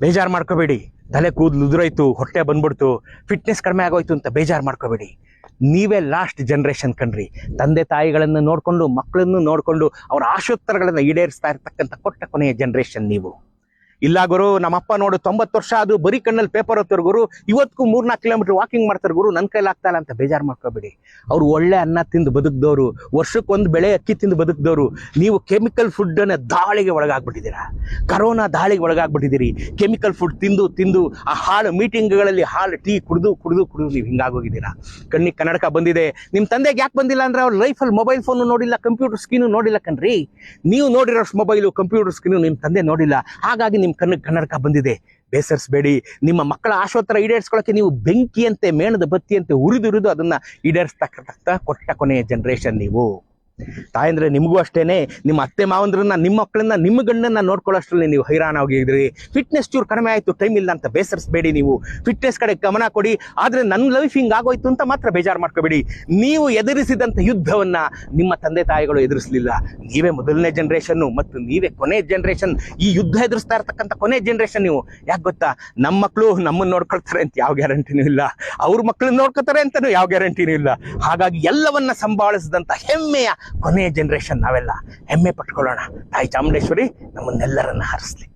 ಬೇಜಾರು ಮಾಡ್ಕೋಬೇಡಿ. ತಲೆ ಕೂದಲು ಉದುರೋಯ್ತು, ಹೊಟ್ಟೆ ಬಂದ್ಬಿಡ್ತು, ಫಿಟ್ನೆಸ್ ಕಡಿಮೆ ಆಗೋಯ್ತು ಅಂತ ಬೇಜಾರು ಮಾಡ್ಕೋಬೇಡಿ. ನೀವೇ ಲಾಸ್ಟ್ ಜನ್ರೇಷನ್ ಕಣ್ರಿ. ತಂದೆ ತಾಯಿಗಳನ್ನು ನೋಡಿಕೊಂಡು, ಮಕ್ಕಳನ್ನು ನೋಡಿಕೊಂಡು ಅವರ ಆಶೋತ್ತರಗಳನ್ನು ಈಡೇರಿಸ್ತಾ ಇರ್ತಕ್ಕಂಥ ಕೊಟ್ಟ ಕೊನೆಯ ಜನ್ರೇಷನ್ ನೀವು. ಇಲ್ಲ ಗುರು, ನಮ್ಮಪ್ಪ ನೋಡು 90 ವರ್ಷ ಅದು ಬರೀ ಕಣ್ಣಲ್ಲಿ ಪೇಪರ್ ಓದ್ತಾರೆ ಗುರು, ಇವತ್ತಿಗೂ 3-4 ಕಿಲೋಮೀಟರ್ ವಾಕಿಂಗ್ ಮಾಡ್ತಾರೆ ಗುರು, ನನ್ನ ಕೈಲಿ ಆಗ್ತಾ ಇಲ್ಲ ಅಂತ ಬೇಜಾರು ಮಾಡ್ಕೋಬೇಡಿ. ಅವ್ರು ಒಳ್ಳೆ ಅನ್ನ ತಿಂದು ಬದುಕಿದವರು, ವರ್ಷಕ್ಕೊಂದು ಬೆಳೆ ಅಕ್ಕಿ ತಿಂದು ಬದುಕಿದವರು. ನೀವು ಕೆಮಿಕಲ್ ಫುಡ್ಡನ್ನು ದಾಳಿಗೆ ಒಳಗಾಗ್ಬಿಟ್ಟಿದ್ದೀರಾ, ಕರೋನಾ ದಾಳಿಗೆ ಒಳಗಾಗ್ಬಿಟ್ಟಿದ್ದೀರಿ. ಕೆಮಿಕಲ್ ಫುಡ್ ತಿಂದು ತಿಂದು ಆ ಹಾಳು ಮೀಟಿಂಗ್ಗಳಲ್ಲಿ ಹಾಲು ಟೀ ಕುಡಿದು ನೀವು ಹಿಂಗಾಗೋಗಿದ್ದೀರಾ. ಕಣ್ಣಿಗೆ ಕನ್ನಡಕ ಬಂದಿದೆ. ನಿಮ್ಮ ತಂದೆಗೆ ಯಾಕೆ ಬಂದಿಲ್ಲ ಅಂದ್ರೆ ಅವ್ರ ಲೈಫಲ್ಲಿ ಮೊಬೈಲ್ ಫೋನು ನೋಡಿಲ್ಲ, ಕಂಪ್ಯೂಟರ್ ಸ್ಕ್ರೀನು ನೋಡಿಲ್ಲ ಕಣ್ರಿ. ನೀವು ನೋಡಿರೋಷ್ಟು ಮೊಬೈಲು ಕಂಪ್ಯೂಟರ್ ಸ್ಕ್ರೀನು ನಿಮ್ಮ ತಂದೆ ನೋಡಿಲ್ಲ. ಹಾಗಾಗಿ ನಿಮ್ಮ ಕಣ್ಣಿಗೆ ಕನ್ನಡಕ ಬಂದಿದೆ. ಬೇಸರಿಸಬೇಡಿ. ನಿಮ್ಮ ಮಕ್ಕಳ ಆಶೋತ್ತರ ಈಡೇರಿಸ್ಕೊಳ್ಳೋಕೆ ನೀವು ಬೆಂಕಿಯಂತೆ, ಮೇಣದ ಬತ್ತಿಯಂತೆ ಉರಿದು ಅದನ್ನ ಈಡೇರಿಸ್ತಕ್ಕಂಥ ಕೊಟ್ಟ ಕೊನೆಯ ಜನ್ರೇಷನ್ ನೀವು. ತಾಯಂದ್ರೆ ನಿಮಗೂ ಅಷ್ಟೇನೆ, ನಿಮ್ಮ ಅತ್ತೆ ಮಾವಂದ್ರನ್ನ, ನಿಮ್ಮ ಮಕ್ಕಳನ್ನ, ನಿಮ್ಮ ಗಂಡನ್ನ ನೋಡ್ಕೊಳ್ಳೋಷ್ಟ್ರಲ್ಲಿ ನೀವು ಹೈರಾಣ ಹೋಗಿದ್ರಿ. ಫಿಟ್ನೆಸ್ ಚೂರು ಕಡಿಮೆ ಆಯ್ತು, ಟೈಮ್ ಇಲ್ಲ ಅಂತ ಬೇಸರಿಸಬೇಡಿ. ನೀವು ಫಿಟ್ನೆಸ್ ಕಡೆ ಗಮನ ಕೊಡಿ. ಆದ್ರೆ ನನ್ನ ಲೈಫ್ ಹಿಂಗ್ ಆಗೋಯ್ತು ಅಂತ ಮಾತ್ರ ಬೇಜಾರು ಮಾಡ್ಕೋಬೇಡಿ. ನೀವು ಎದುರಿಸಿದಂತ ಯುದ್ಧವನ್ನ ನಿಮ್ಮ ತಂದೆ ತಾಯಿಗಳು ಎದುರಿಸಲಿಲ್ಲ. ನೀವೇ ಮೊದಲನೇ ಜನ್ರೇಷನ್ ಮತ್ತು ನೀವೇ ಕೊನೆ ಜನ್ರೇಷನ್. ಈ ಯುದ್ಧ ಎದುರಿಸ್ತಾ ಇರ್ತಕ್ಕಂಥ ಕೊನೆ ಜನ್ರೇಷನ್ ನೀವು. ಯಾಕೆ ಗೊತ್ತಾ? ನಮ್ಮ ಮಕ್ಕಳು ನಮ್ಮನ್ನು ನೋಡ್ಕೊಳ್ತಾರೆ ಅಂತ ಯಾವ ಗ್ಯಾರಂಟಿನೂ ಇಲ್ಲ, ಅವ್ರ ಮಕ್ಕಳನ್ನ ನೋಡ್ಕೊತಾರೆ ಅಂತನೂ ಯಾವ ಗ್ಯಾರಂಟಿನೂ ಇಲ್ಲ. ಹಾಗಾಗಿ ಎಲ್ಲವನ್ನ ಸಂಭಾಳಿಸಿದಂತ ಹೆಮ್ಮೆಯ ಕೊನೆಯ ಜನರೇಷನ್ ನಾವೆಲ್ಲ. ಹೆಮ್ಮೆ ಪಟ್ಕೊಳ್ಳೋಣ. ತಾಯಿ ಚಾಮುಂಡೇಶ್ವರಿ ನಮ್ಮನ್ನೆಲ್ಲರನ್ನ ಹರಿಸ್ಲಿ.